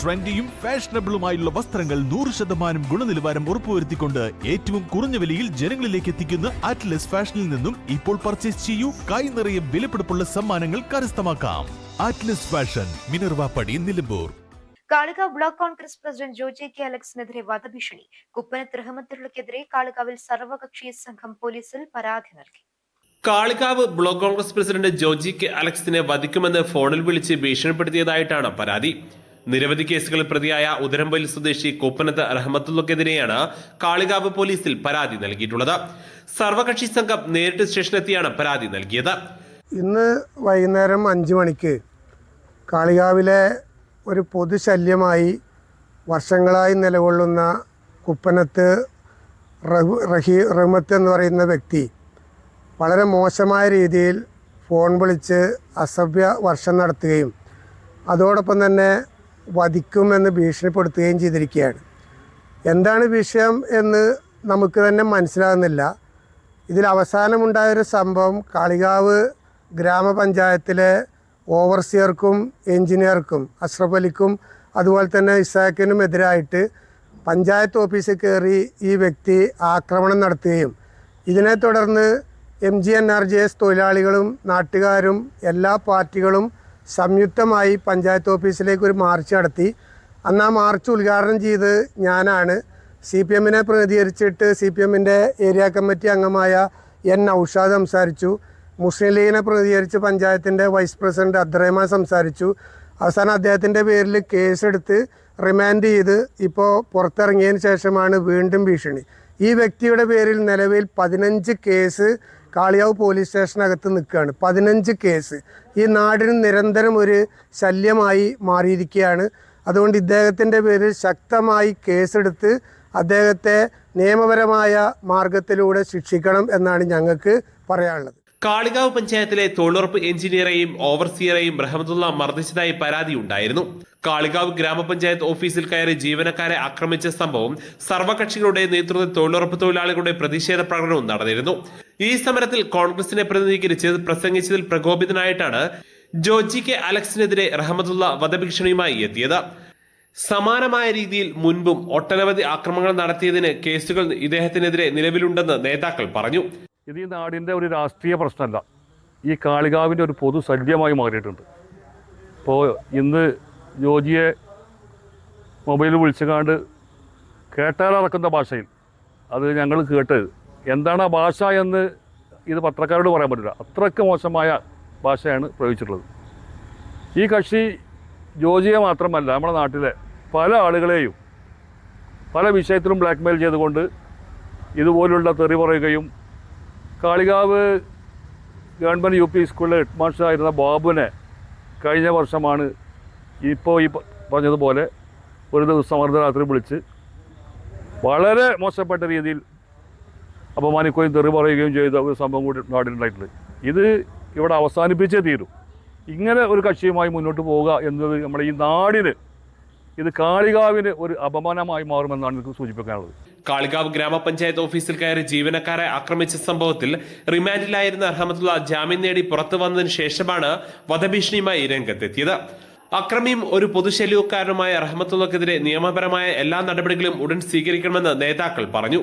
ട്രെൻഡിയും ഫാഷനബിളുമായുള്ള വസ്ത്രങ്ങൾ 100% ഗുണനിലവാരം ഉറപ്പുവരുത്തിക്കൊണ്ട് ഏറ്റവും കുറഞ്ഞ വിലയിൽ ജനങ്ങളിലേക്ക് എത്തിക്കുന്ന അറ്റ്ലസ് ഫാഷനിൽ നിന്നും ഇപ്പോൾ പർച്ചേസ് ചെയ്യൂ. കൈ നിറയെ വിലപിടിപ്പുള്ള സമ്മാനങ്ങൾ കരസ്ഥമാക്കാം. Atlas fashion, Minervappadi, Nilambur. Kalikavu block Congress president Joji K അലക്സിനെതിരെ വധഭീഷണി. കുപ്പനത്ത് റഹ്മത്തുള്ളക്കെതിരെ കാളികാവിൽ സർവകക്ഷി സംഘം പോലീസിൽ പരാതി നൽകി. Kalikavu block Congress president Joji K അലക്സിനെ വധിക്കുമെന്ന് ഫോണിൽ വിളിച്ച് ഭീഷണിപ്പെടുത്തിയതായിട്ടാണ് പരാതി. നിരവധി കേസുകളിൽ പ്രതിയായ ഉദരംപൊയിൽ സ്വദേശി കുപ്പനത്ത് റഹ്മത്തുള്ളക്കെതിരെയാണ് കാളികാവ് പോലീസിൽ പരാതി നൽകിയിട്ടുള്ളത്. സർവകക്ഷി സംഘം നേരിട്ട് സ്റ്റേഷനിലെത്തിയാണ് പരാതി നൽകിയത്. ഇന്ന് വൈകുന്നേരം 5 മണിക്ക് കാളികാവിലെ ഒരു പൊതുശല്യമായി വർഷങ്ങളായി നിലകൊള്ളുന്ന കുപ്പനത്ത് റഹ്മത്ത് എന്ന് പറയുന്ന വ്യക്തി വളരെ മോശമായ രീതിയിൽ ഫോൺ വിളിച്ച് അസഭ്യ വർഷം നടത്തുകയും അതോടൊപ്പം തന്നെ വധിക്കുമെന്ന് ഭീഷണിപ്പെടുത്തുകയും ചെയ്തിരിക്കുകയാണ്. എന്താണ് വിഷയം എന്ന് നമുക്ക് തന്നെ മനസ്സിലാകുന്നില്ല. ഇതിൽ അവസാനമുണ്ടായൊരു സംഭവം കാളികാവ് ഗ്രാമപഞ്ചായത്തിലെ ഓവർസിയർക്കും എഞ്ചിനീയർക്കും അഷ്റഫ് അലിക്കും അതുപോലെ തന്നെ ഇസാക്കിനും എതിരായിട്ട് പഞ്ചായത്ത് ഓഫീസിൽ കയറി ഈ വ്യക്തി ആക്രമണം നടത്തുകയും ഇതിനെ തുടർന്ന് MGNRGS തൊഴിലാളികളും നാട്ടുകാരും എല്ലാ പാർട്ടികളും സംയുക്തമായി പഞ്ചായത്ത് ഓഫീസിലേക്ക് ഒരു മാർച്ച് നടത്തി. അന്ന് ആ മാർച്ച് ഉദ്ഘാടനം ചെയ്ത് ഞാനാണ്. CPMനെ പ്രതിനിധീകരിച്ചിട്ട് CPMൻ്റെ ഏരിയ കമ്മിറ്റി അംഗമായ N നൗഷാദ് സംസാരിച്ചു. മുസ്ലിം ലീഗിനെ പ്രതിനിധീകരിച്ച് പഞ്ചായത്തിൻ്റെ വൈസ് പ്രസിഡന്റ് അബ്ദുറഹ്മാൻ സംസാരിച്ചു. അവസാനം അദ്ദേഹത്തിൻ്റെ പേരിൽ കേസെടുത്ത് റിമാൻഡ് ചെയ്ത് ഇപ്പോൾ പുറത്തിറങ്ങിയതിന് ശേഷമാണ് വീണ്ടും ഭീഷണി. ഈ വ്യക്തിയുടെ പേരിൽ നിലവിൽ 15 കേസ് കാളികാവ് പോലീസ് സ്റ്റേഷനകത്ത് നിൽക്കുകയാണ്. 15 കേസ് ഈ നാടിന് നിരന്തരം ഒരു ശല്യമായി മാറിയിരിക്കുകയാണ്. അതുകൊണ്ട് ഇദ്ദേഹത്തിൻ്റെ പേരിൽ ശക്തമായി കേസെടുത്ത് അദ്ദേഹത്തെ നിയമപരമായ മാർഗത്തിലൂടെ ശിക്ഷിക്കണം എന്നാണ് ഞങ്ങൾക്ക് പറയാനുള്ളത്. കാളികാവ് പഞ്ചായത്തിലെ തൊഴിലുറപ്പ് എഞ്ചിനീയറെയും ഓവർസിയറെയും റഹ്മത്തുള്ള മർദ്ദിച്ചതായി പരാതി ഉണ്ടായിരുന്നു. കാളികാവ് ഗ്രാമപഞ്ചായത്ത് ഓഫീസിൽ കയറി ജീവനക്കാരെ ആക്രമിച്ച സംഭവം സർവകക്ഷികളുടെ നേതൃത്വത്തിൽ തൊഴിലുറപ്പ് തൊഴിലാളികളുടെ പ്രതിഷേധ പ്രകടനവും നടന്നിരുന്നു. ഈ സമരത്തിൽ കോൺഗ്രസിനെ പ്രതിനിധീകരിച്ച് പ്രസംഗിച്ചതിൽ പ്രകോപിതനായിട്ടാണ് ജോജി കെ അലക്സിനെതിരെ റഹ്മത്തുള്ള വധഭീഷണിയുമായി എത്തിയത്. സമാനമായ രീതിയിൽ മുൻപും ഒട്ടനവധി ആക്രമണങ്ങൾ നടത്തിയതിന് കേസുകൾ ഇദ്ദേഹത്തിനെതിരെ നിലവിലുണ്ടെന്ന് നേതാക്കൾ പറഞ്ഞു. ഇത് ഈ നാടിൻ്റെ ഒരു രാഷ്ട്രീയ പ്രശ്നമല്ല, ഈ കാളികാവിൻ്റെ ഒരു പൊതു ശല്യമായി മാറിയിട്ടുണ്ട്. ഇപ്പോൾ ഇന്ന് ജോജിയെ മൊബൈലിൽ വിളിച്ചുകാണ്ട് കേട്ടാലറക്കുന്ന ഭാഷയിൽ അത് ഞങ്ങൾ കേട്ടത് എന്താണ് ആ ഭാഷ എന്ന് ഇത് പത്രക്കാരോട് പറയാൻ പറ്റില്ല. അത്രയ്ക്ക് മോശമായ ഭാഷയാണ് പ്രയോഗിച്ചിട്ടുള്ളത്. ഈ കക്ഷി ജോജിയെ മാത്രമല്ല നമ്മുടെ നാട്ടിലെ പല ആളുകളെയും പല വിഷയത്തിലും ബ്ലാക്ക്മെയിൽ ചെയ്തുകൊണ്ട് ഇതുപോലുള്ള തെറി പറയുകയും കാളികാവ് ഗവൺമെൻറ് UP സ്കൂളിലെ ഹെഡ് മാസ്റ്ററായിരുന്ന ബാബുവിനെ കഴിഞ്ഞ വർഷമാണ് ഇപ്പോൾ ഈ പറഞ്ഞതുപോലെ ഒരു ദിവസം അർദ്ധരാത്രി വിളിച്ച് വളരെ മോശപ്പെട്ട രീതിയിൽ അപമാനിക്കുകയും തെറി പറയുകയും ചെയ്ത ഒരു സംഭവം കൂടി നാട്ടിലുണ്ടായിട്ടുണ്ട്. ഇത് ഇവിടെ അവസാനിപ്പിച്ചേ തീരും. ഇങ്ങനെ ഒരു കക്ഷിയുമായി മുന്നോട്ട് പോവുക എന്നത് നമ്മുടെ ഈ നാടിന്, ഇത് കാളികാവിന് ഒരു അപമാനമായി മാറുമെന്നാണ് എനിക്ക് സൂചിപ്പിക്കാനുള്ളത്. കാളികാവ് ഗ്രാമപഞ്ചായത്ത് ഓഫീസിൽ കയറി ജീവനക്കാരെ ആക്രമിച്ച സംഭവത്തിൽ റിമാൻഡിലായിരുന്ന റഹ്മത്തുള്ള ജാമ്യം നേടി പുറത്തു വന്നതിന് ശേഷമാണ് വധഭീഷണിയുമായി രംഗത്തെത്തിയത്. അക്രമിയും ഒരു പൊതുശല്യക്കാരനുമായ റഹ്മത്തുള്ളക്കെതിരെ നിയമപരമായ എല്ലാ നടപടികളും ഉടൻ സ്വീകരിക്കണമെന്ന് നേതാക്കൾ പറഞ്ഞു.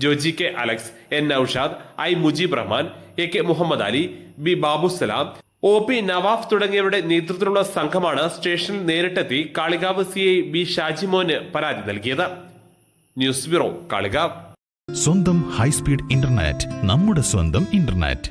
Joji K Alex, N Naushad, I Mujeeb Rahman, AK Muhammad Ali, B Babusalam, OP Nawaf തുടങ്ങിയവരുടെ നേതൃത്വത്തിലുള്ള സംഘമാണ് സ്റ്റേഷനിൽ നേരിട്ടെത്തി കാളികാവ് CI B ഷാജിമോന് പരാതി നൽകിയത്. News bureau, Kalikavu. സ്വന്തം ഹൈസ്പീഡ് ഇന്റർനെറ്റ്, നമ്മുടെ സ്വന്തം ഇന്റർനെറ്റ്.